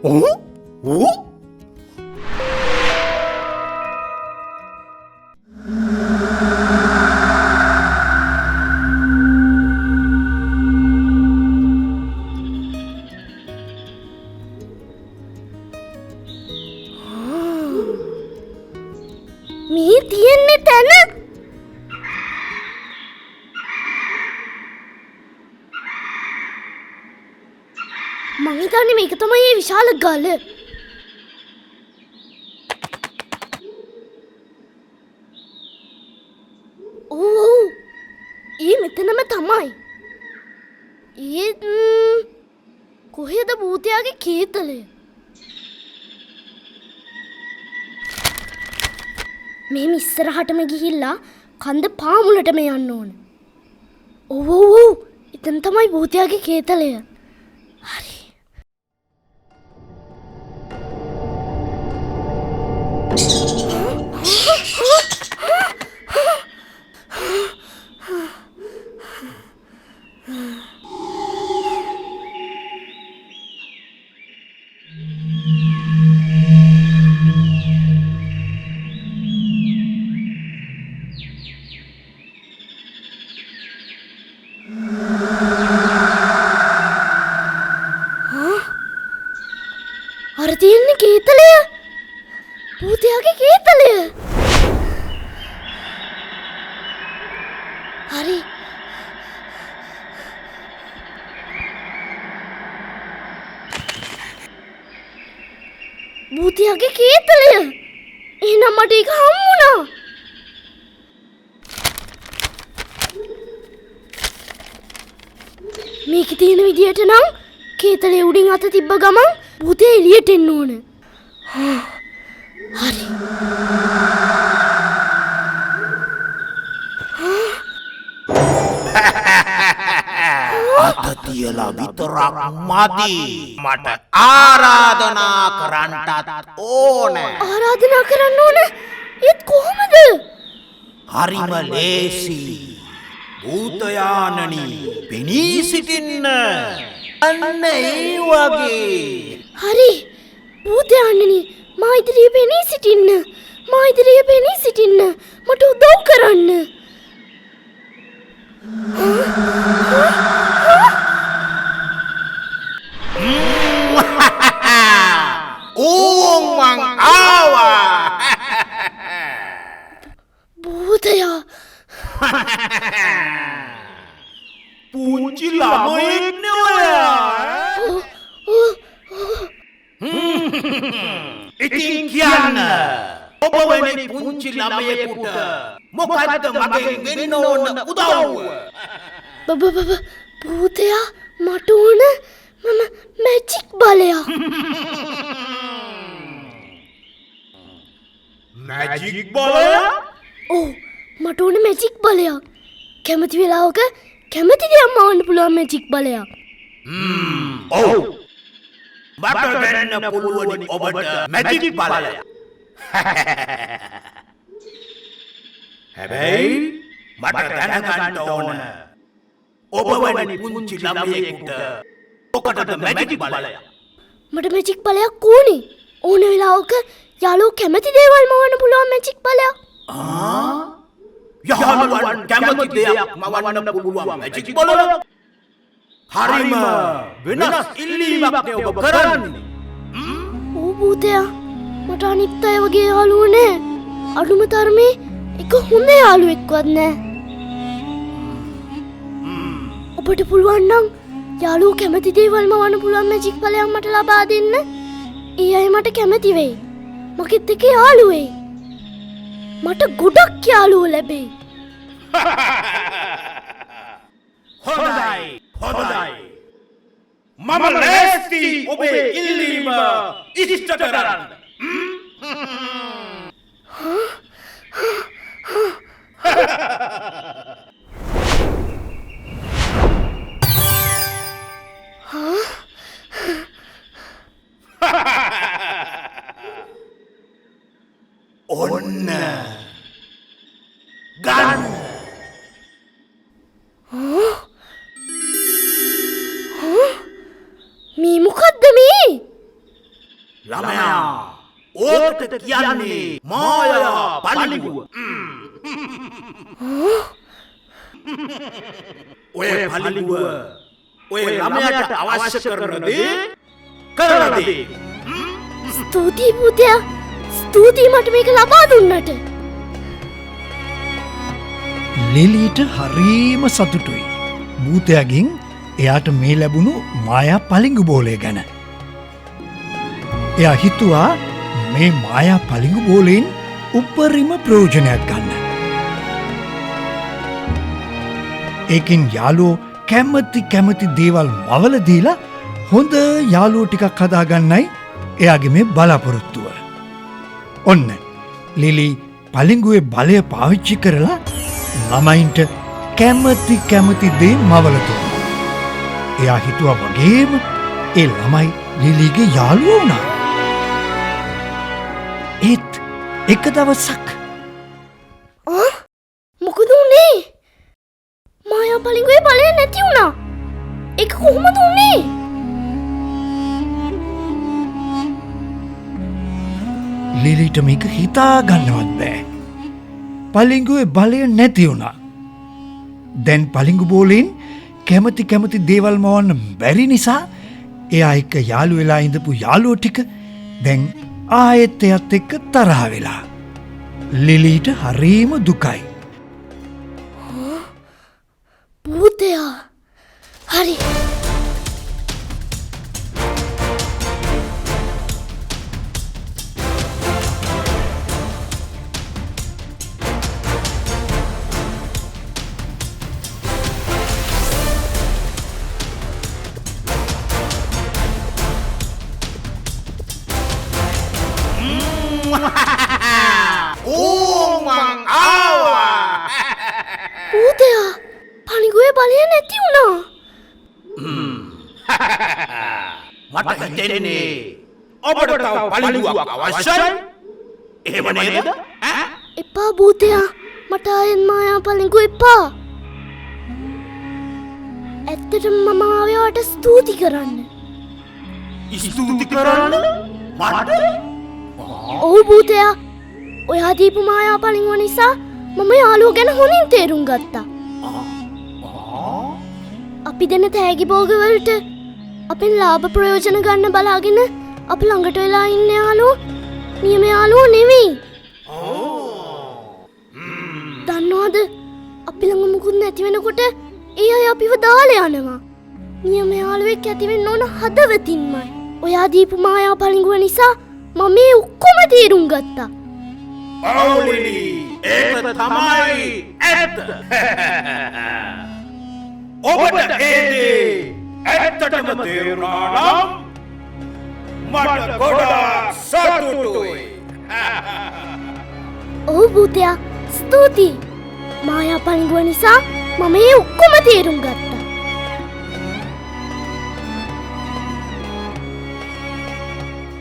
මේ තියෙන්නේ තැන මං හිතන්නේ මේක තමයි මේ විශාල ගල. ඔව් ඒ මෙතනම තමයි. කොහෙද භූතයාගේ කේතලය? මෙහෙම ඉස්සරහටම ගිහිල්ලා කන්ද පාමුලටම යන්න ඕන. ඔව් එතන තමයි භූතයාගේ කේතලය. හරි. අර තියෙන්නේ කේතලය. භූතයාගේ කේතලය. හරි. භූතයාගේ කේතලය. එහෙනම් මට ඒක හම්බුණා. මේකේ තියෙන විදියට නම් කේතලේ උඩින් අත තිබ්බ ගමන් භූතය එළියට එන්න ඕන. හරි. අත තියලා විතරක් මදි. මට ආරාධනා කරන්නත් ඕන. ආරාධනා කරන්න ඕන? ඒත් කොහොමද? හරිම ලේසි. භූතයානනි පෙනී සිටින්න. අන්න ඒ වගේ. හරි. භූතයාණනි මා ඉදිරියේ පෙනී සිටින්න. මා ඉදිරියේ පෙනී සිටින්න. මට උදව් කරන්න. ඕන් මං ආවා. භූතයා පුංචි ළමයෙක් නේ ඔයා. ඉතින් කියන්න ඔබ වැනි පුංචි ළමයෙකුට මොකද්ද මගෙන් වෙන්න ඕන උදව්ව? භූතයා මට ඕන මැජික් බලයක්. මැජික් බලයක්? ඔව් මට ඕන මැජික් බලයක්. කැමති වෙලාවක කැමති දෙයක් මවන්න පුළුවන් මැජික් බලයක්. ඔව් මට දෙන්න පුළුවන් ඔබට මැජික් බලයක්. හැබැයි මට දැනගන්න ඕන ඔබ වැනි පුංචි ළමයෙකුට මොකටද මැජික් බලයක්? මට මැජික් බලයක් ඕනේ. ඕන වෙලාවක යාළුවෝ කැමති දේවල් මවන්න පුළුවන් මැජික් බලයක්. යහළුවන් කැමති දෙයක් මවන්න පුළුවන් මැජික් බලයක්? හරිම වෙනස් ඉල්ලීමක් නේ ඔබ කරන්නේ. ඕ භූතයා මට අනිත් අය වගේ යාළුවෝ නෑ. අඩුම තරමේ එක හොඳ යාළුවෙක්වත් නෑ. ඔබට පුළුවන් නම් යාළුවෝ කැමති දේවල් මවන්න පුළුවන් මැජික් බලයක් මට ලබා දෙන්න. ඒ අය මට කැමති වෙයි. මගෙත් එක්ක යාළු වෙයි. මට ගොඩක් යාළුවෝ ලැබෙයි. හොඳයි හොඳයි. මම ලෑස්ති ඔබේ ඉල්ලීම ඉෂ්ට කරන්න. ඔන්න ගන්න. මේ මොකද්ද මේ? ළමයා ඕකට කියන්නේ මායා පලිඟුව. ඔය පලිඟුව ඔය ළමයාට අවශ්‍ය කරන දේ කරලා දෙයි. ස්තුතියි පුතයා. ස්තුතියි මට මේක ලබා දුන්නට. ලිලිට හරීම සතුටුයි. භූතයාගෙන් එයාට මේ ලැබුණු මායා පලිඟු බෝලය ගැන. එයා හිතුවා මේ මායා පලිඟු බෝලයෙන් උපරිම ප්‍රයෝජනයක් ගන්න. ඒකින් යාළුවෝ කැමති දේවල් මවල දීලා හොඳ යාළුවෝ ටිකක් හදාගන්නයි එයාගේ මේ බලාපොරොත්තුව. ඔන්න ලිලි පලිඟුවේ බලය පාවිච්චි කරලා ළමයින්ට කැමති දේ මවල දුන්නා. එයා හිතුවා වගේම ඒ ළමයි ලිලිගේ යාළුවෝ වුණා. ඒත් එක දවසක් මොකද උනේ? මායා පලිඟුවේ බලය නැති වුණා. ඒක කොහොමද උනේ? ලිලිට මේක හිතා ගන්නවත් බෑ. පලිඟුවේ බලය නැති වුණා. දැන් පලිඟු බෝලෙන් කැමති දේවල් මවන්න බැරි නිසා එයා එක්ක යාළු වෙලා ඉඳපු යාළුවෝ ටික දැන් ආයෙත් එයත් එක්ක තරහ වෙලා. ලිලිට හරීම දුකයි. භූතයා. හරි. මං ආවා. භූතයා පලිඟුවේ බලය නැති වුණා. මට හිතෙන්නේ ඔබට තව පලිඟුවක් අවශ්‍යයි. එහෙම නේද? එපා භූතයා. මට ආයෙත් මායා පලිඟුව එපා. ඇත්තටම මම ආවේ ඔයාට ස්තුති කරන්න. ස්තුති කරන්න මට? ඔව් භූතයා. ඔයා දීපු මායා පලිඟුව නිසා මම යාළුවෝ ගැන හොඳින් තේරුම් ගත්තා. අපි දෙන තෑගි භෝගවලට අපෙන් ලාභ ප්‍රයෝජන ගන්න බලාගෙන අප ළඟට වෙලා ඉන්න යාළුවෝ නියම යාළුවෝ නෙවෙයි. දන්නවද? අපි ළඟ මුකුත් නැති වෙනකොට ඒ අය අපිව දාලා යනවා. නියම යාළුවෙක් ඇති වෙන්න ඕන හදවතින්මයි. ඔයා දීපු මායා පලිඟුව නිසා මම මේ ඔක්කොම තේරුම් ගත්තා. ඔව් ලිලි, ඒක තමයි ඇත්ත. ඔබට ඒ දේ ඇත්තටම තේරුණා නම් මට ගොඩාක් සතුටුයි. ඔව් භූතයා. ස්තුතියි. මායා පලිඟුව නිසා මම මේ ඔක්කොම තේරුම් ගත්තා.